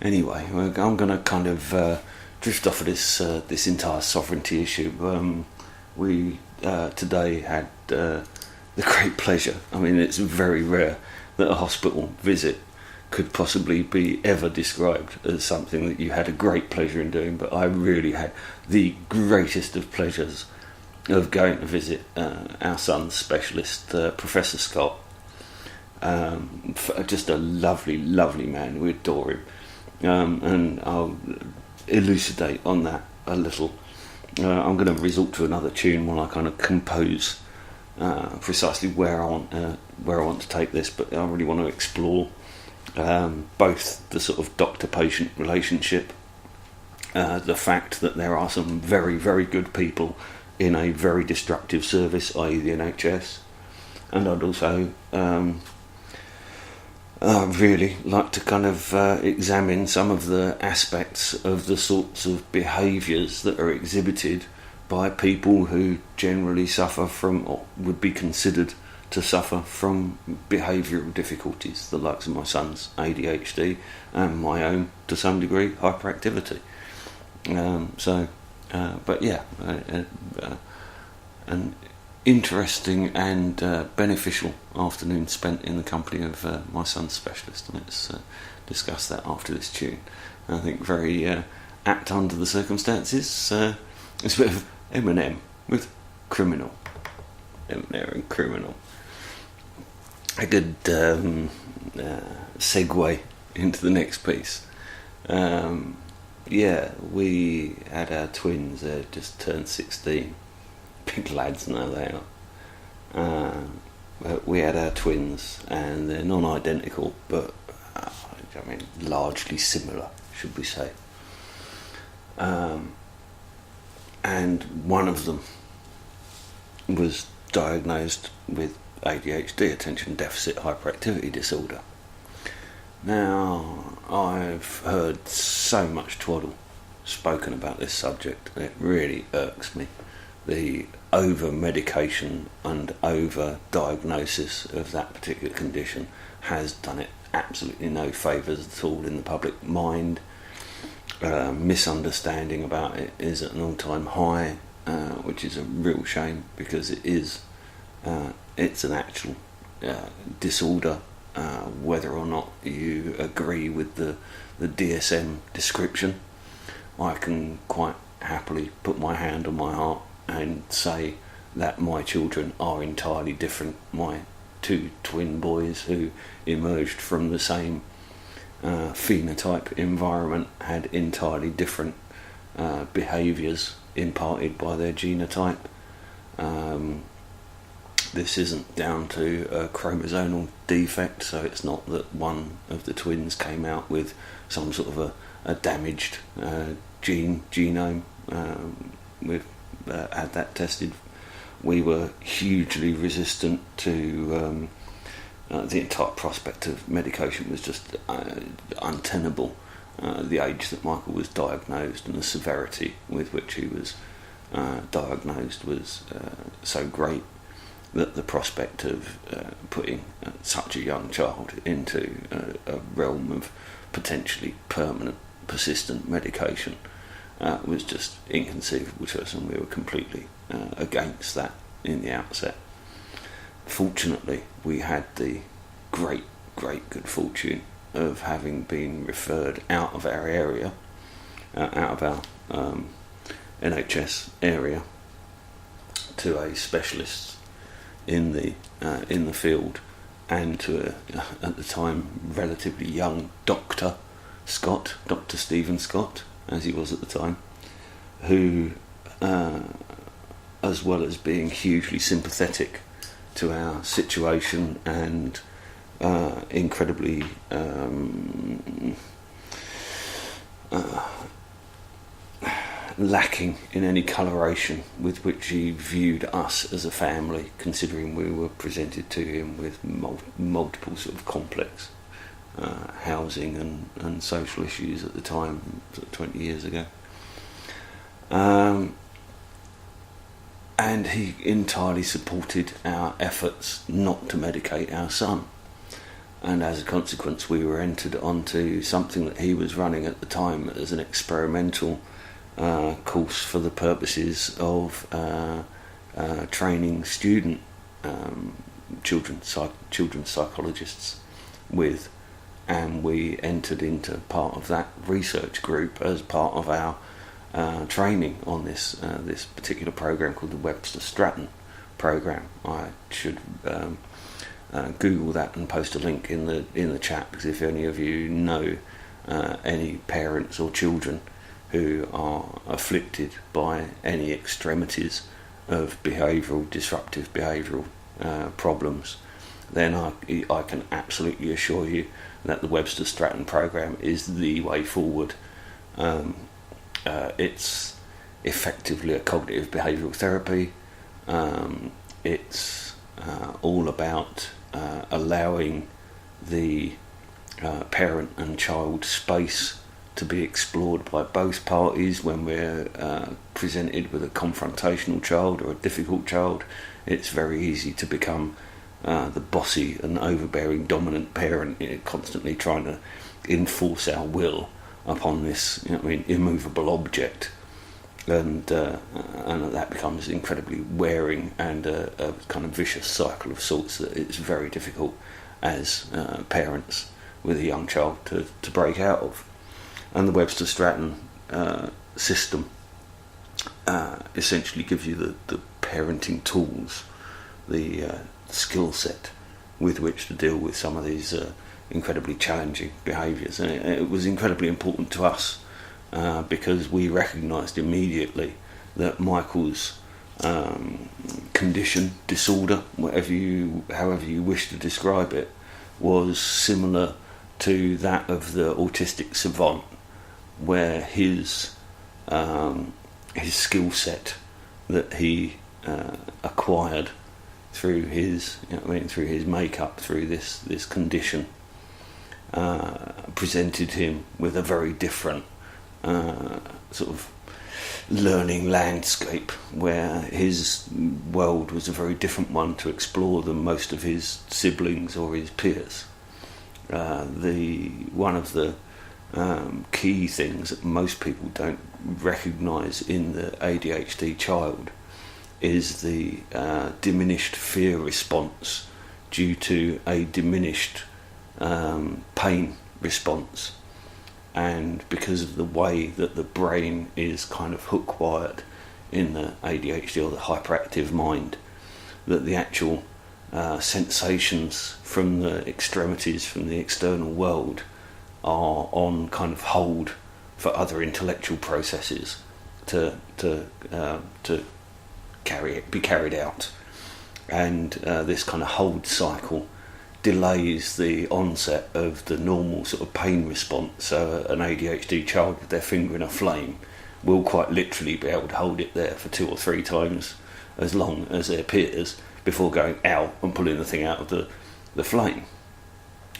Anyway, I'm going to kind of drift off of this entire sovereignty issue. We today had the great pleasure. I mean, it's very rare that a hospital visit could possibly be ever described as something that you had a great pleasure in doing, but I really had the greatest of pleasures of going to visit our son's specialist, Professor Scott. Just a lovely, lovely man. We adore him. And I'll elucidate on that a little. I'm going to resort to another tune while I kind of compose precisely where I want to take this, but I really want to explore both the sort of doctor-patient relationship, the fact that there are some very, very good people in a very destructive service, i.e. the NHS, and I'd also really like to kind of examine some of the aspects of the sorts of behaviours that are exhibited by people who generally suffer from, or would be considered to suffer from, behavioural difficulties, the likes of my son's ADHD and my own, to some degree, hyperactivity. But yeah, an interesting and beneficial afternoon spent in the company of my son's specialist. Let's discuss that after this tune. I think very apt under the circumstances. It's a bit of Eminem with Criminal. Eminem and Criminal. A good segue into the next piece. Yeah, we had our twins, just turned 16. Big lads now they are. But we had our twins, and they're non-identical, but I mean largely similar, should we say. And one of them was diagnosed with ADHD, attention deficit hyperactivity disorder. Now, I've heard so much twaddle spoken about this subject, and it really irks me. The over-medication and over-diagnosis of that particular condition has done it absolutely no favours at all in the public mind. Misunderstanding about it is at an all-time high, which is a real shame, because it's an actual disorder, whether or not you agree with the DSM description. I can quite happily put my hand on my heart and say that my children are entirely different. My two twin boys, who emerged from the same phenotype environment, had entirely different behaviours imparted by their genotype. This isn't down to a chromosomal defect, so it's not that one of the twins came out with some sort of a damaged genome. We've had that tested. We were hugely resistant to the entire prospect of medication was just untenable. The age that Michael was diagnosed and the severity with which he was diagnosed was so great that the prospect of putting such a young child into a realm of potentially permanent, persistent medication was just inconceivable to us, and we were completely against that in the outset. Fortunately, we had the great good fortune of having been referred out of our area, out of our NHS area, to a specialist in the field, and to at the time relatively young Dr. Stephen Scott, as he was at the time, who, as well as being hugely sympathetic to our situation and incredibly lacking in any coloration with which he viewed us as a family, considering we were presented to him with multiple sort of complex housing and social issues at the time, sort of 20 years ago. And he entirely supported our efforts not to medicate our son. and as a consequence we were entered onto something that he was running at the time as an experimental course for the purposes of training children's psychologists with, and we entered into part of that research group as part of our training on this particular program called the Webster Stratton program. I should Google that and post a link in the chat, because if any of you know any parents or children who are afflicted by any extremities of disruptive behavioural problems, then I can absolutely assure you that the Webster Stratton program is the way forward. It's effectively a cognitive behavioural therapy. It's all about allowing the parent and child space to be explored by both parties. When we're presented with a confrontational child or a difficult child, it's very easy to become the bossy and overbearing dominant parent, constantly trying to enforce our will upon this immovable object, and that becomes incredibly wearing and a kind of vicious cycle of sorts that it's very difficult as parents with a young child to break out of. And the Webster Stratton system essentially gives you the parenting tools, the skill set with which to deal with some of these incredibly challenging behaviours. And it was incredibly important to us because we recognised immediately that Michael's condition, disorder, however you wish to describe it, was similar to that of the autistic savant, where his skill set that he acquired through his makeup, through this condition, presented him with a very different sort of learning landscape, where his world was a very different one to explore than most of his siblings or his peers. One of the key things that most people don't recognise in the ADHD child is the diminished fear response due to a diminished pain response. And because of the way that the brain is kind of hook-wired in the ADHD or the hyperactive mind, that the actual sensations from the extremities, from the external world, are on kind of hold for other intellectual processes to be carried out. And this kind of hold cycle delays the onset of the normal sort of pain response. So an ADHD child with their finger in a flame will quite literally be able to hold it there for 2 or 3 times as long as their peers before going out and pulling the thing out of the flame.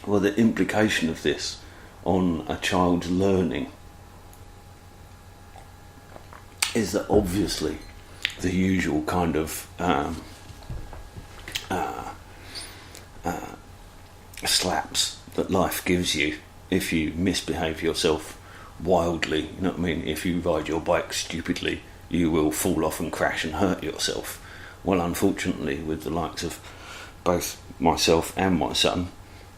Well, the implication of this on a child's learning is that obviously the usual kind of slaps that life gives you if you misbehave yourself wildly, you know what I mean? If you ride your bike stupidly, you will fall off and crash and hurt yourself. Well, unfortunately, with the likes of both myself and my son,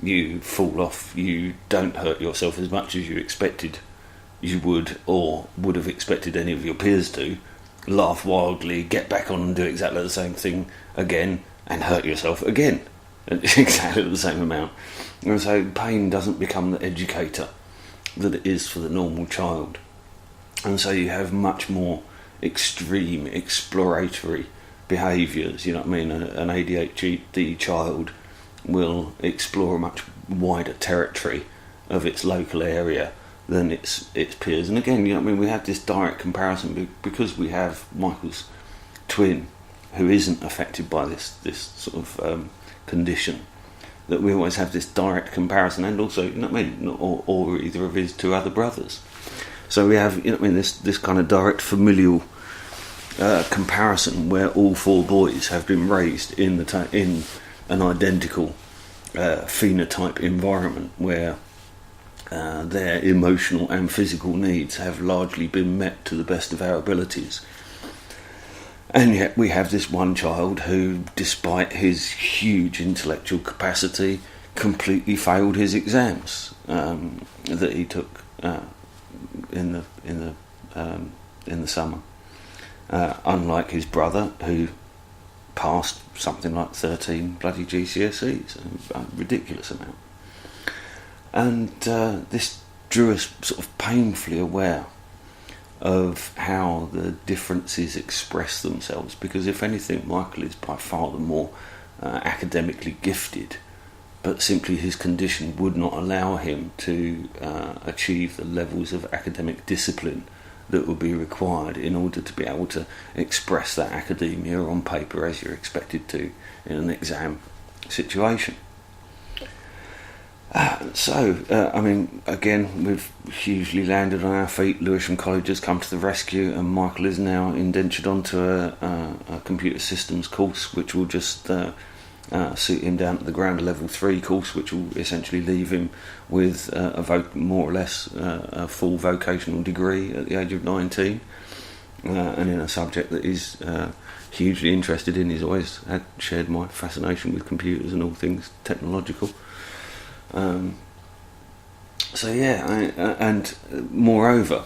you fall off, you don't hurt yourself as much as you expected you would, or would have expected any of your peers to, laugh wildly, get back on and do exactly the same thing again, and hurt yourself again, exactly the same amount. And so pain doesn't become the educator that it is for the normal child. And so you have much more extreme exploratory behaviours, you know what I mean? An ADHD child will explore a much wider territory of its local area than its peers. And again, you know what I mean, we have this direct comparison because we have Michael's twin who isn't affected by this sort of condition, that we always have this direct comparison, and also, you know what I mean, or either of his 2 other brothers. So we have, you know what I mean, this kind of direct familial comparison where all 4 boys have been raised in an identical phenotype environment where their emotional and physical needs have largely been met to the best of our abilities. And yet we have this one child who, despite his huge intellectual capacity, completely failed his exams that he took in the summer. Unlike his brother, who passed something like 13 bloody GCSEs, a ridiculous amount. And this drew us sort of painfully aware of how the differences express themselves, because if anything, Michael is by far the more academically gifted, but simply his condition would not allow him to achieve the levels of academic discipline that would be required in order to be able to express that academia on paper as you're expected to in an exam situation. Again, we've hugely landed on our feet. Lewisham College has come to the rescue, and Michael is now indentured onto a computer systems course, which will just suit him down to the ground level 3 course, which will essentially leave him with more or less a full vocational degree at the age of 19, and in a subject that he's hugely interested in. He's always had shared my fascination with computers and all things technological. And moreover,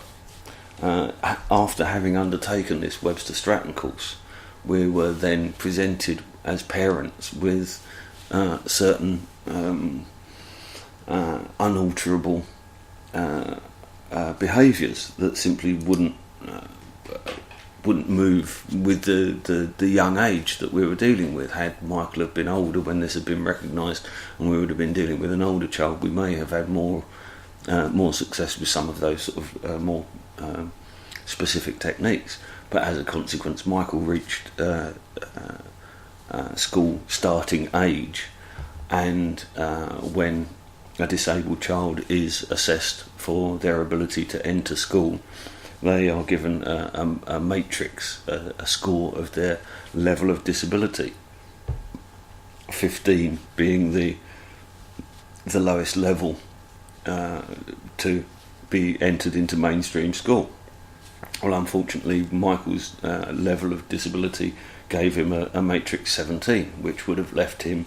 after having undertaken this Webster Stratton course, we were then presented as parents with certain unalterable behaviours that simply wouldn't move with the young age that we were dealing with. Had Michael have been older when this had been recognised, and we would have been dealing with an older child, we may have had more success with some of those sort of more specific techniques. But as a consequence, Michael reached school starting age, and when a disabled child is assessed for their ability to enter school, they are given a matrix, a score of their level of disability, 15 being the lowest level to be entered into mainstream school. Well, unfortunately, Michael's level of disability gave him a matrix 17, which would have left him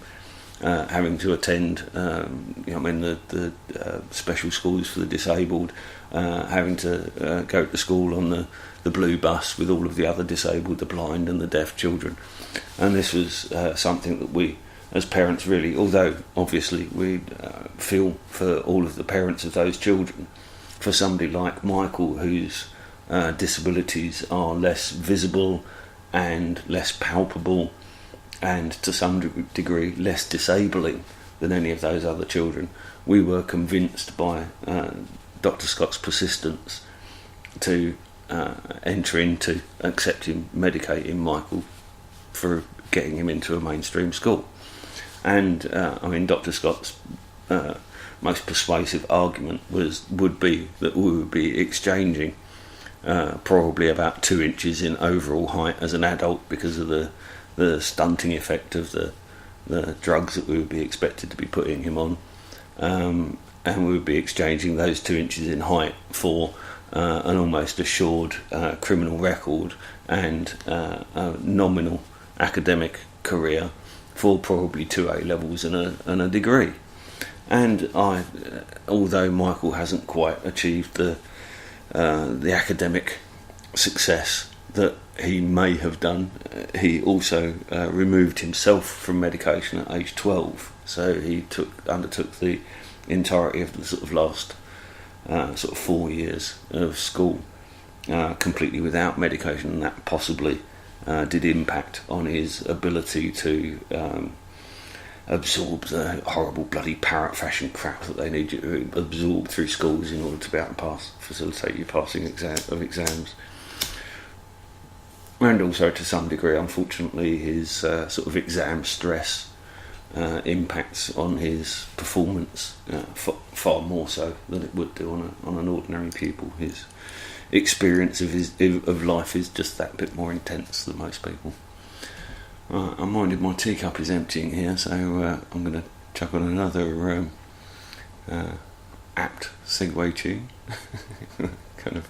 having to attend the special schools for the disabled, having to go to school on the blue bus with all of the other disabled, the blind and the deaf children. And this was something that we, as parents, really, although obviously we feel for all of the parents of those children, for somebody like Michael, whose disabilities are less visible and less palpable, and to some degree less disabling than any of those other children, we were convinced by Dr. Scott's persistence to enter into accepting medicating Michael for getting him into a mainstream school. And Dr. Scott's most persuasive argument would be that we would be exchanging probably about 2 inches in overall height as an adult because of the stunting effect of the drugs that we would be expected to be putting him on, and we would be exchanging those 2 inches in height for an almost assured criminal record and a nominal academic career for probably 2 A-levels and a degree. And although Michael hasn't quite achieved the academic success that he may have done, he also removed himself from medication at age 12. So he undertook the entirety of the sort of last 4 years of school completely without medication, and that possibly did impact on his ability to absorb the horrible bloody parrot fashion crap that they need you to absorb through schools in order to be able to facilitate your passing of exams. And also, to some degree, unfortunately, his sort of exam stress impacts on his performance far more so than it would do on an ordinary pupil. His experience of life is just that bit more intense than most people. I'm minded my teacup is emptying here, so I'm going to chuck on another apt segue tune, kind of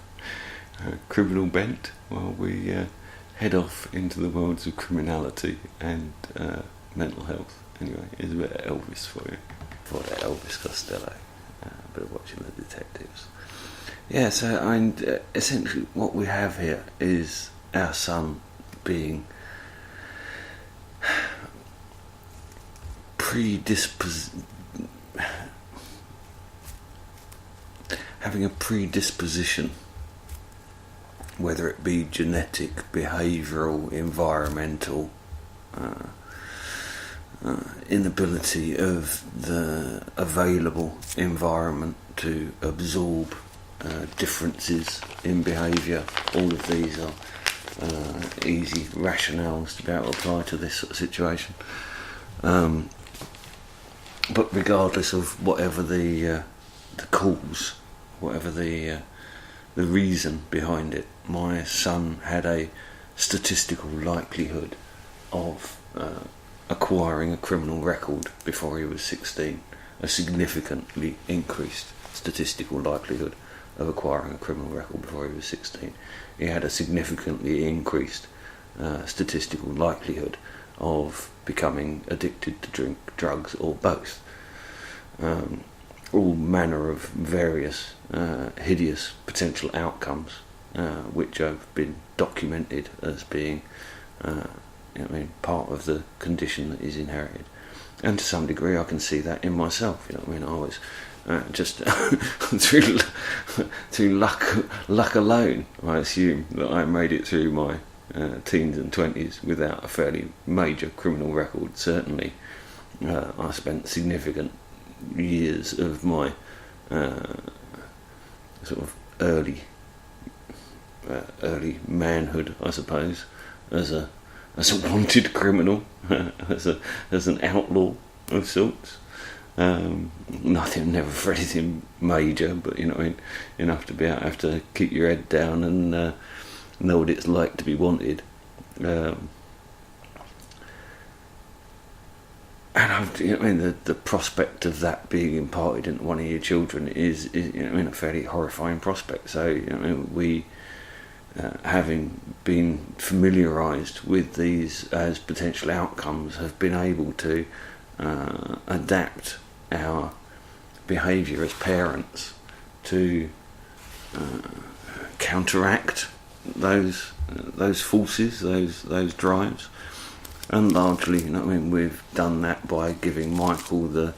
criminal bent, while we head off into the worlds of criminality and mental health. Anyway, here's a bit of Elvis for you. For that Elvis Costello, a bit of Watching the Detectives. Yeah, so essentially what we have here is our son being having a predisposition, whether it be genetic, behavioural, environmental, inability of the available environment to absorb differences in behaviour. All of these are easy rationales to be able to apply to this sort of situation. But regardless of whatever the cause, whatever the reason behind it, my son had a statistical likelihood of acquiring a criminal record before he was 16, a significantly increased statistical likelihood of acquiring a criminal record before he was 16. He had a significantly increased statistical likelihood of becoming addicted to drink, drugs, or both. All manner of various hideous potential outcomes which have been documented as being part of the condition that is inherited. And to some degree I can see that in myself. I was just through luck alone, I assume that I made it through my teens and 20s without a fairly major criminal record. Certainly I spent significant years of my sort of early manhood, I suppose, as a wanted criminal, as an outlaw of sorts. Never for anything major, but enough to be able to have to keep your head down and know what it's like to be wanted. And the prospect of that being imparted into one of your children is a fairly horrifying prospect. So we, having been familiarised with these as potential outcomes, have been able to adapt our behaviour as parents to counteract those forces, those drives. And largely, we've done that by giving Michael the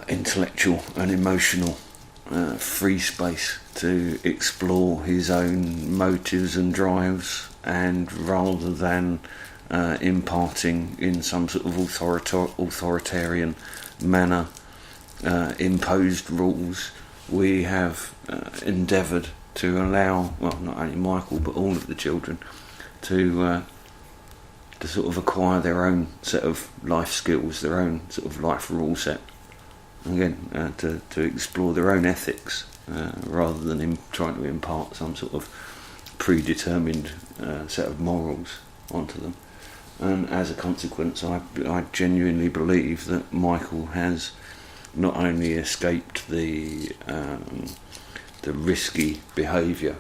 intellectual and emotional free space to explore his own motives and drives, and rather than imparting in some sort of authoritarian manner imposed rules, we have endeavoured to allow, well, not only Michael but all of the children to sort of acquire their own set of life skills, their own sort of life rule set. Again, to explore their own ethics rather than trying to impart some sort of predetermined set of morals onto them. And as a consequence, I genuinely believe that Michael has not only escaped the risky behaviour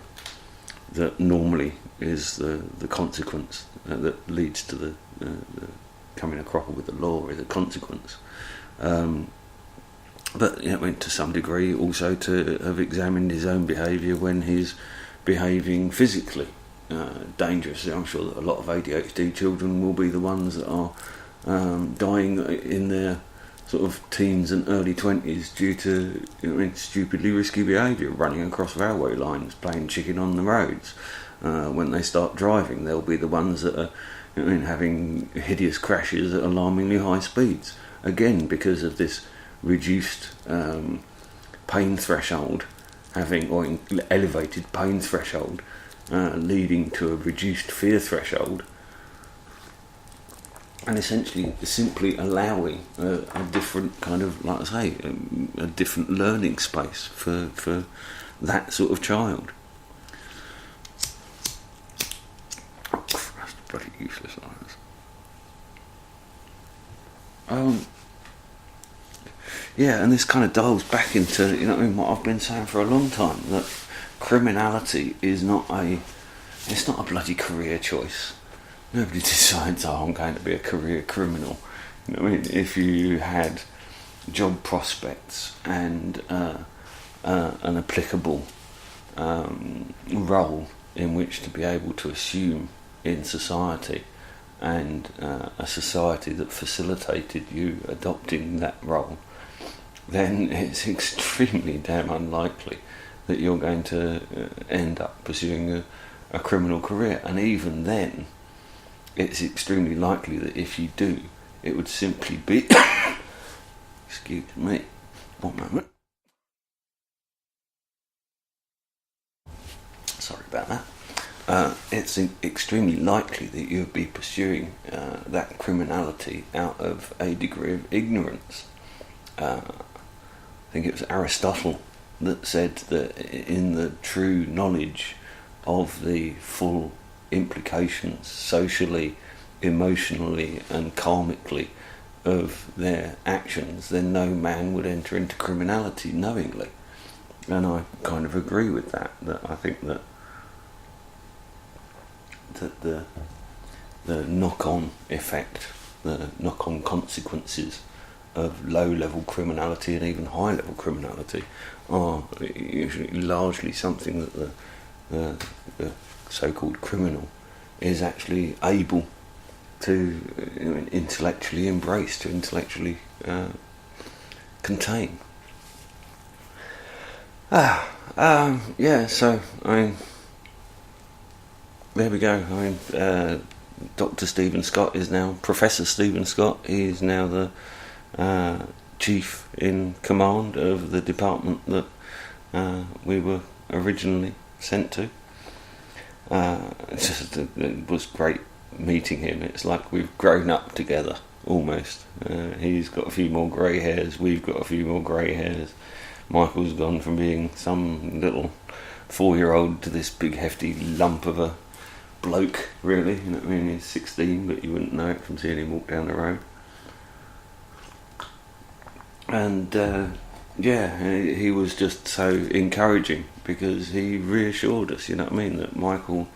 that normally is the consequence that leads to the coming a cropper with the law is a consequence. But to some degree also to have examined his own behaviour when he's behaving physically dangerously. I'm sure that a lot of ADHD children will be the ones that are dying in their sort of teens and early 20s due to stupidly risky behaviour, running across railway lines, playing chicken on the roads. When they start driving, they'll be the ones that are having hideous crashes at alarmingly high speeds. Again, because of this reduced pain threshold, or elevated pain threshold, leading to a reduced fear threshold, and essentially simply allowing a different kind of, like I say, a different learning space for that sort of child. Oh, Christ, bloody useless eyes. Yeah, and this kind of dials back into, what I've been saying for a long time, that criminality is it's not a bloody career choice. Nobody decides, I'm going to be a career criminal. If you had job prospects and an applicable role in which to be able to assume in society, and a society that facilitated you adopting that role, then it's extremely damn unlikely that you're going to end up pursuing a criminal career. And even then, it's extremely likely that if you do, it would simply be excuse me, one moment, sorry about that. It's extremely likely that you'd be pursuing that criminality out of a degree of ignorance. I think it was Aristotle that said that in the true knowledge of the full implications socially, emotionally and karmically of their actions, then no man would enter into criminality knowingly. And I kind of agree with that I think that the knock-on effect, the knock-on consequences of low-level criminality and even high-level criminality are usually largely something that the so-called criminal is actually able to intellectually embrace, to intellectually contain. So there we go. Dr. Stephen Scott is now Professor Stephen Scott. He is now the chief in command of the department that we were originally sent to. It was great meeting him. It's like we've grown up together almost. He's got a few more grey hairs, we've got a few more grey hairs. Michael's gone from being some little 4-year-old to this big hefty lump of a bloke, really. He's 16, but you wouldn't know it from seeing him walk down the road. And he was just so encouraging, because he reassured us, that Michael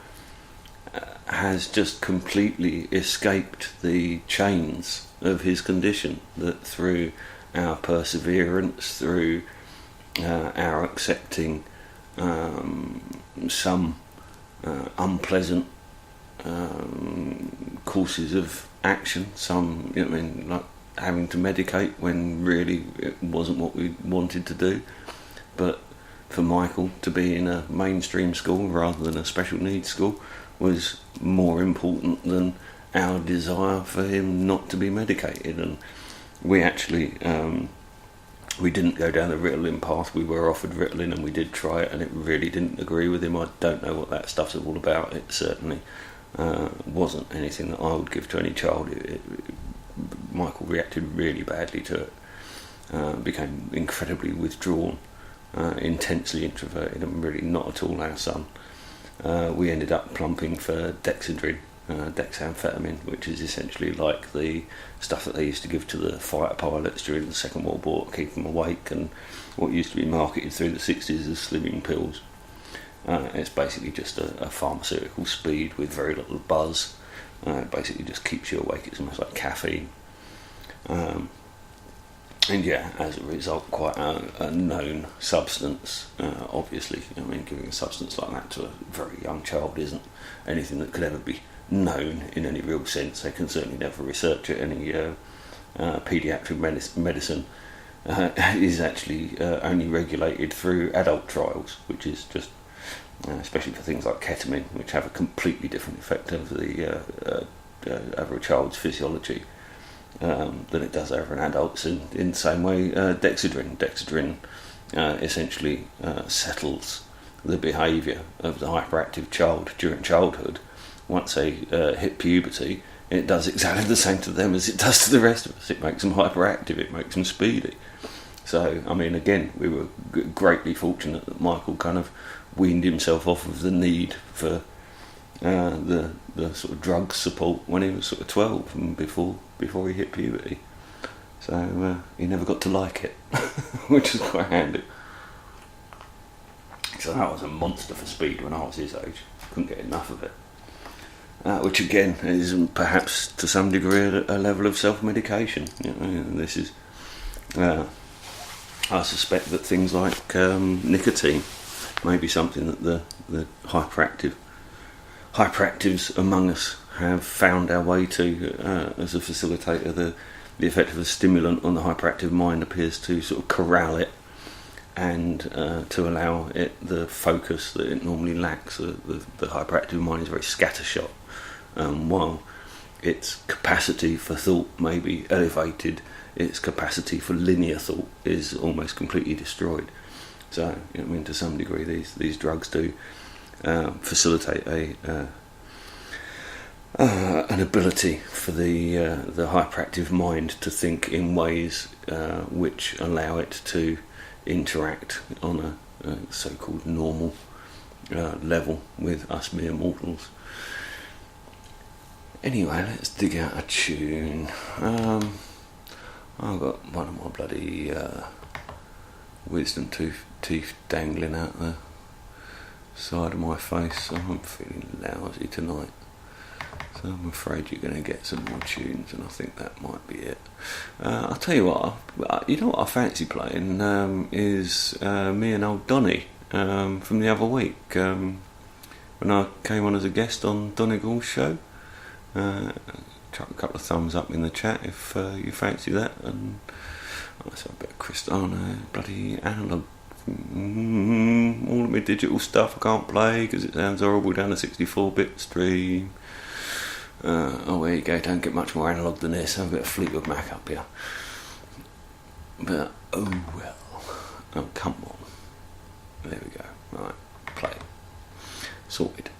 has just completely escaped the chains of his condition, that through our perseverance, through our accepting some unpleasant courses of action, some, like having to medicate when really it wasn't what we wanted to do. But for Michael to be in a mainstream school rather than a special needs school was more important than our desire for him not to be medicated. And we actually we didn't go down the Ritalin path. We were offered Ritalin and we did try it, and it really didn't agree with him. I don't know what that stuff's all about. It certainly wasn't anything that I would give to any child. Michael reacted really badly to it, became incredibly withdrawn, intensely introverted, and really not at all our son. We ended up plumping for dexedrine, dexamphetamine, which is essentially like the stuff that they used to give to the fighter pilots during the Second World War to keep them awake, and what used to be marketed through the 60s as slimming pills. It's basically just a pharmaceutical speed with very little buzz. It basically just keeps you awake. It's almost like caffeine. And as a result, quite a known substance. Obviously, giving a substance like that to a very young child isn't anything that could ever be known in any real sense. They can certainly never research it. Any paediatric medicine is actually only regulated through adult trials, which is just, especially for things like ketamine, which have a completely different effect over over a child's physiology than it does over an adult's. In the same way, dexedrine essentially settles the behaviour of the hyperactive child during childhood. Once they hit puberty, it does exactly the same to them as it does to the rest of us. It makes them hyperactive, it makes them speedy. So, again, we were greatly fortunate that Michael kind of weaned himself off of the need for the sort of drug support when he was sort of 12 and before he hit puberty. So you never got to like it, which is quite handy. So that was a monster for speed when I was his age. Couldn't get enough of it. Which again is perhaps to some degree a level of self-medication. This is, I suspect that things like nicotine may be something that the hyperactives among us have found our way to as a facilitator. The effect of a stimulant on the hyperactive mind appears to sort of corral it and to allow it the focus that it normally lacks. The hyperactive mind is very scattershot. While its capacity for thought may be elevated, its capacity for linear thought is almost completely destroyed. So, to some degree, these drugs do facilitate an ability for the hyperactive mind to think in ways which allow it to interact on a so-called normal level with us mere mortals. Anyway, let's dig out a tune. I've got one of my bloody wisdom teeth dangling out the side of my face, so I'm feeling lousy tonight. So I'm afraid you're going to get some more tunes, and I think that might be it. I'll tell you what, what I fancy playing is me and old Donny from the other week, when I came on as a guest on Donegal's show. Chuck a couple of thumbs up in the chat if you fancy that. And that's a bit of Cristano, bloody analog. All of my digital stuff I can't play because it sounds horrible down a 64-bit stream. There you go, don't get much more analog than this. Have a bit of Fleetwood Mac up here. But, oh well. Oh, come on. There we go. Right, play. Sorted.